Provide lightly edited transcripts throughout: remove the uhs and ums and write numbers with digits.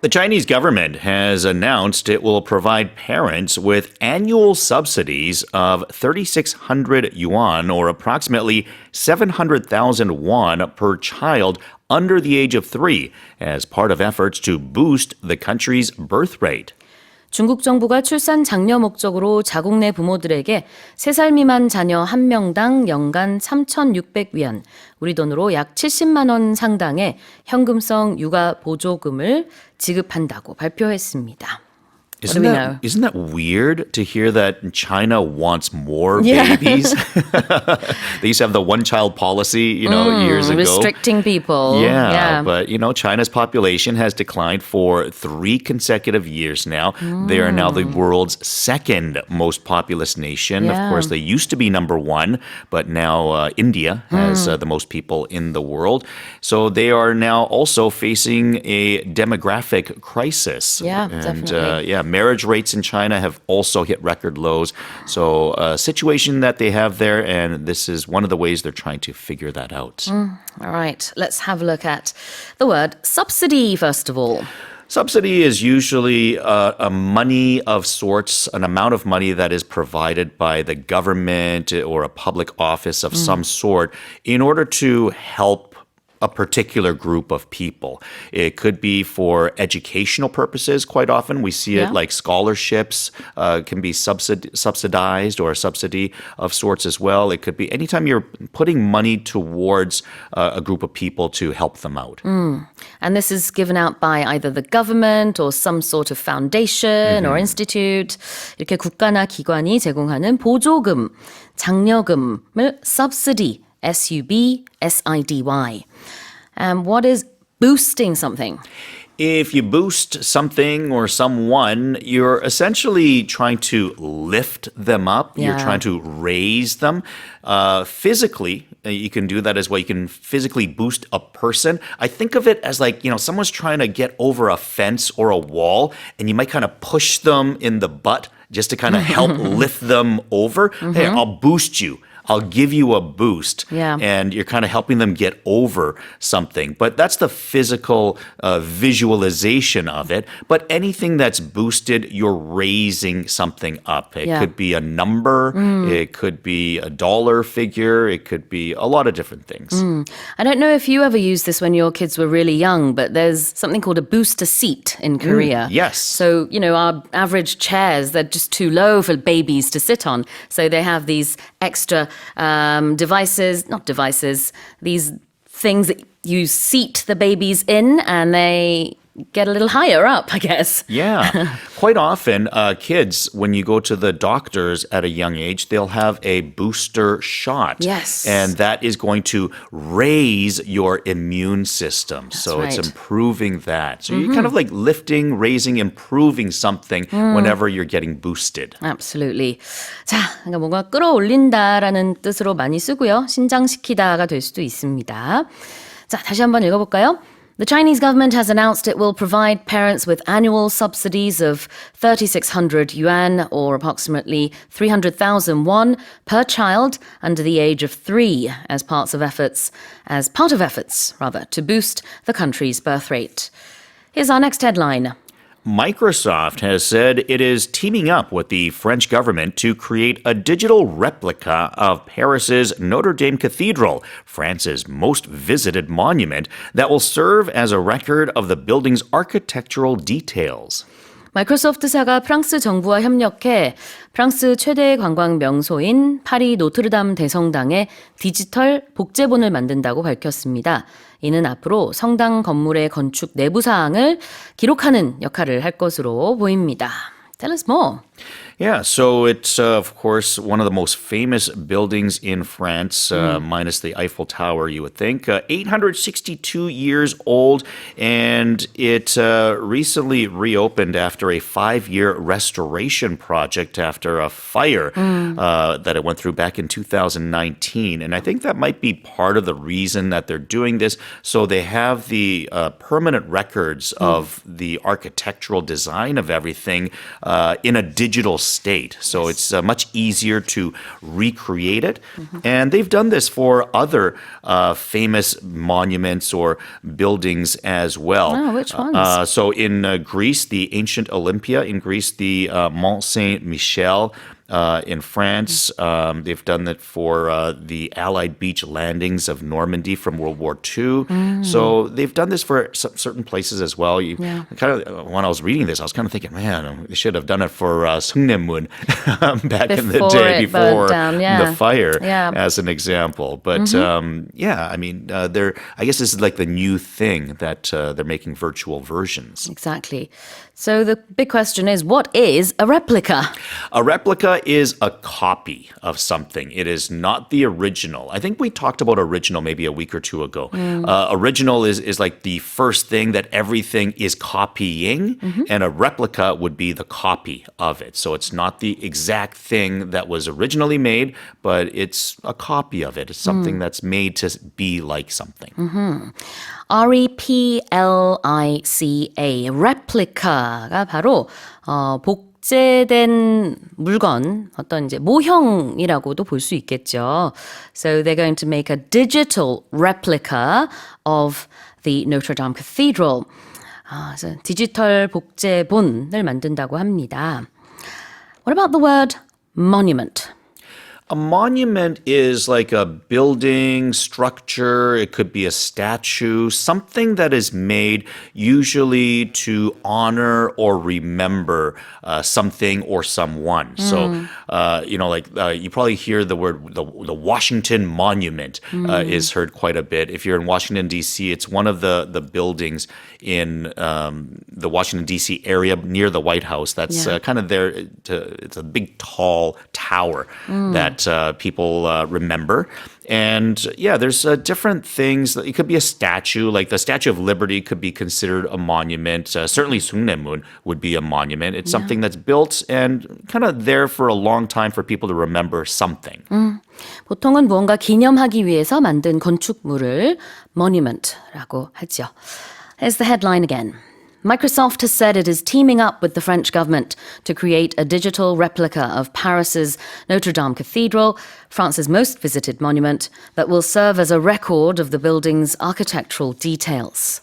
The Chinese government has announced it will provide parents with annual subsidies of 3,600 yuan, or approximately 700,000 won per child under the age of 3, as part of efforts to boost the country's birth rate. 중국 정부가 출산 장려 목적으로 자국 내 부모들에게 3살 미만 자녀 1명당 연간 3,600위안, 우리 돈으로 약 70만 원 상당의 현금성 육아보조금을 지급한다고 발표했습니다. Isn't that weird to hear that China wants more babies? They used to have the one-child policy, years ago. Restricting people. Yeah, but, China's population has declined for 3 consecutive years now. They are now the world's second most populous nation. Yeah. Of course, they used to be number 1, but now India has the most people in the world. So they are now also facing a demographic crisis. Yeah, and, definitely. Marriage rates in China have also hit record lows. So a situation that they have there, and this is one of the ways they're trying to figure that out. All right, let's have a look at the word subsidy first of all. Subsidy is usually a money of sorts, an amount of money that is provided by the government or a public office of some sort in order to help a particular group of people. It could be for educational purposes. Quite often we see it like scholarships can be subsidized or a subsidy of sorts as well. It could be anytime you're putting money towards a group of people to help them out. And this is given out by either the government or some sort of foundation or institute. 이렇게 국가나 기관이 제공하는 보조금, 장려금을 subsidy, S-U-B-S-I-D-Y. And what is boosting something? If you boost something or someone, you're essentially trying to lift them up. Yeah. You're trying to raise them. Physically, you can do that as well. You can physically boost a person. I think of it as like, someone's trying to get over a fence or a wall, and you might kind of push them in the butt just to kind of help lift them over. Hey, I'll boost you. I'll give you a boost. Yeah. And you're kind of helping them get over something. But that's the physical visualization of it. But anything that's boosted, you're raising something up. It could be a number. It could be a dollar figure. It could be a lot of different things. I don't know if you ever used this when your kids were really young, but there's something called a booster seat in Korea. Yes. So, our average chairs, they're just too low for babies to sit on. So they have these extra these things that you seat the babies in, and they get a little higher up, I guess. Yeah. Quite often, kids, when you go to the doctors at a young age, they'll have a booster shot. Yes. And that is going to raise your immune system. So it's improving that. So you're kind of like lifting, raising, improving something whenever you're getting boosted. Absolutely. 자, 그러니까 뭔가 끌어올린다라는 뜻으로 많이 쓰고요. 신장시키다가 될 수도 있습니다. 자, 다시 한번 읽어볼까요? The Chinese government has announced it will provide parents with annual subsidies of 3,600 yuan, or approximately 300,000 won, per child under the age of 3, as part of efforts, to boost the country's birth rate. Here's our next headline. Microsoft has said it is teaming up with the French government to create a digital replica of Paris's Notre-Dame Cathedral, France's most visited monument, that will serve as a record of the building's architectural details. 마이크로소프트사가 프랑스 정부와 협력해 프랑스 최대 관광 명소인 파리 노트르담 대성당의 디지털 복제본을 만든다고 밝혔습니다. 이는 앞으로 성당 건물의 건축 내부 사항을 기록하는 역할을 할 것으로 보입니다. Tell us more. Yeah, so it's, of course, one of the most famous buildings in France, minus the Eiffel Tower, you would think. 862 years old, and it recently reopened after a 5-year restoration project after a fire that it went through back in 2019. And I think that might be part of the reason that they're doing this. So they have the permanent records of the architectural design of everything in a digital digital state. So it's much easier to recreate it. And they've done this for other famous monuments or buildings as well. Oh, which ones? So in Greece, the ancient Olympia. In Greece, the Mont Saint-Michel. In France, they've done that for the Allied beach landings of Normandy from World War II. So they've done this for certain places as well. When I was reading this, I was kind of thinking, man, they should have done it for Sungnemun back in the day before the fire, as an example. But I mean, I guess this is like the new thing that they're making virtual versions. Exactly. So the big question is, what is a replica? A replica is a copy of something. It is not the original. I think we talked about original maybe a week or two ago. Original is like the first thing that everything is copying, and a replica would be the copy of it. So it's not the exact thing that was originally made, but it's a copy of it. It's something that's made to be like something. replica, replica가 바로 복제된 물건, 어떤 이제 모형이라고도 볼 수 있겠죠. So they're going to make a digital replica of the Notre-Dame Cathedral. 그래서 디지털 복제본을 만든다고 합니다. What about the word monument? A monument is like a building, structure. It could be a statue, something that is made usually to honor or remember something or someone. So, you probably hear the word, the Washington Monument is heard quite a bit. If you're in Washington, D.C., it's one of the buildings in the Washington, D.C. area near the White House. That's kind of there. It's a big, tall tower that people remember. And there's different things. It could be a statue, like the Statue of Liberty could be considered a monument. Certainly Sungnemun would be a monument. It's something that's built and kind of there for a long time for people to remember something. 보통은 무언가 기념하기 위해서 만든 건축물을 monument라고 하죠. Here's the headline again. Microsoft has said it is teaming up with the French government to create a digital replica of Paris's Notre-Dame Cathedral, France's most visited monument, that will serve as a record of the building's architectural details.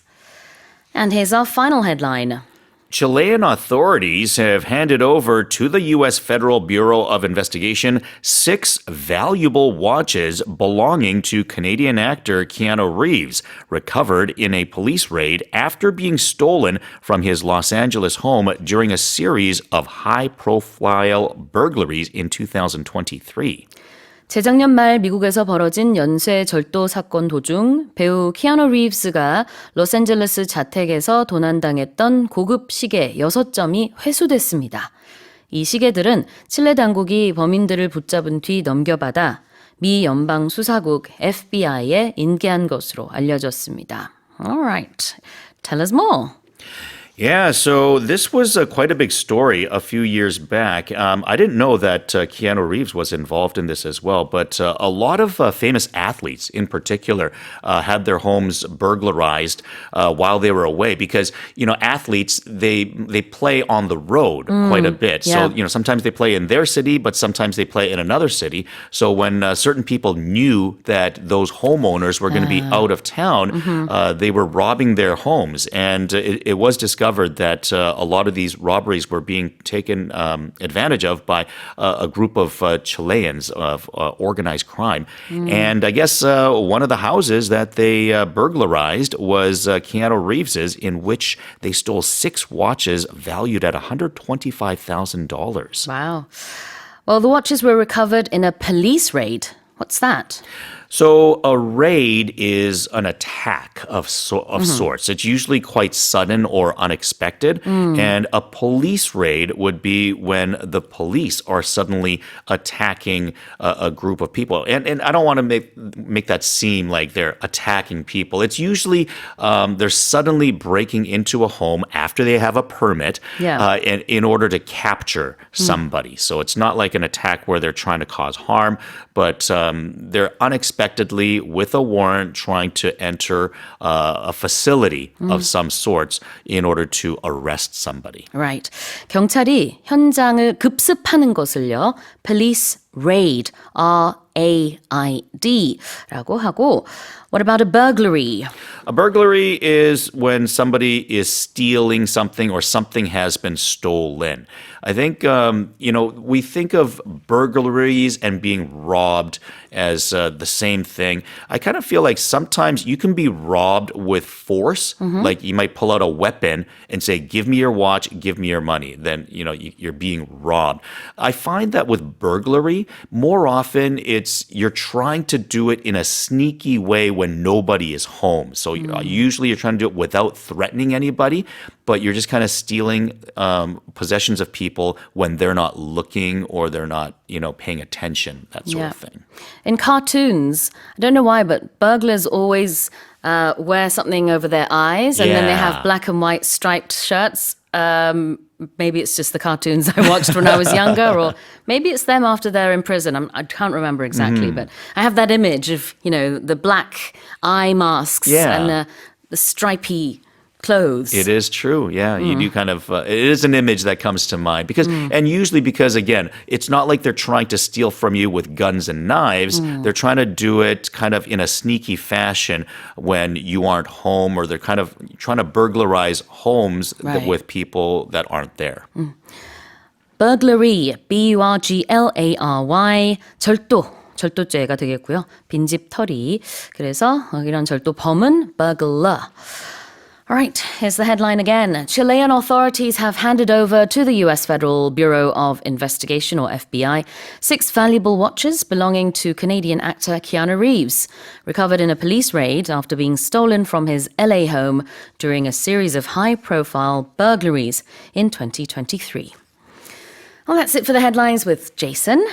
And here's our final headline. Chilean authorities have handed over to the U.S. Federal Bureau of Investigation 6 valuable watches belonging to Canadian actor Keanu Reeves, recovered in a police raid after being stolen from his Los Angeles home during a series of high-profile burglaries in 2023. 재작년 말 미국에서 벌어진 연쇄 절도 사건 도중 배우 키아누 리브스가 로스앤젤레스 자택에서 도난당했던 고급 시계 6점이 회수됐습니다. 이 시계들은 칠레 당국이 범인들을 붙잡은 뒤 넘겨받아 미 연방 수사국 FBI에 인계한 것으로 알려졌습니다. All right. Tell us more. Yeah, so this was quite a big story a few years back. I didn't know that Keanu Reeves was involved in this as well, but a lot of famous athletes in particular had their homes burglarized while they were away because, athletes, they play on the road quite a bit. Yeah. So, sometimes they play in their city, but sometimes they play in another city. So when certain people knew that those homeowners were going to be out of town, they were robbing their homes. And it was discovered that a lot of these robberies were being taken advantage of by a group of Chileans of organized crime. And I guess one of the houses that they burglarized was Keanu Reeves's, in which they stole 6 watches valued at $125,000. Wow. Well, the watches were recovered in a police raid. What's that? So a raid is an attack of sorts. It's usually quite sudden or unexpected. And a police raid would be when the police are suddenly attacking a group of people. And I don't want to make that seem like they're attacking people. It's usually they're suddenly breaking into a home after they have a permit in order to capture somebody. So it's not like an attack where they're trying to cause harm, but they're unexpected unexpectedly with a warrant trying to enter a facility of some sorts in order to arrest somebody. Right. 경찰이 현장을 급습하는 것을요. Police raid, R-A-I-D라고 하고 what about a burglary? A burglary is when somebody is stealing something or something has been stolen. I think, we think of burglaries and being robbed as the same thing. I kind of feel like sometimes you can be robbed with force. Like you might pull out a weapon and say, give me your watch, give me your money. Then, you're being robbed. I find that with burglary, more often you're trying to do it in a sneaky way when nobody is home. So usually you're trying to do it without threatening anybody, but you're just kind of stealing possessions of people when they're not looking or they're not, paying attention, that sort of thing. In cartoons, I don't know why, but burglars always wear something over their eyes and then they have black and white striped shirts. Maybe it's just the cartoons I watched when I was younger, or maybe it's them after they're in prison. I can't remember exactly, but I have that image of, the black eye masks and the stripy clothes. It is true. Yeah, you do kind of, it is an image that comes to mind and usually because again, it's not like they're trying to steal from you with guns and knives. They're trying to do it kind of in a sneaky fashion when you aren't home, or they're kind of trying to burglarize homes with people that aren't there. Burglary, B-U-R-G-L-A-R-Y, 절도죄가 되겠고요. 빈집 털이. 그래서 이런 절도범은 burglar. All right, here's the headline again. Chilean authorities have handed over to the U.S. Federal Bureau of Investigation, or FBI, 6 valuable watches belonging to Canadian actor Keanu Reeves, recovered in a police raid after being stolen from his LA home during a series of high-profile burglaries in 2023. Well, that's it for the headlines with Jason.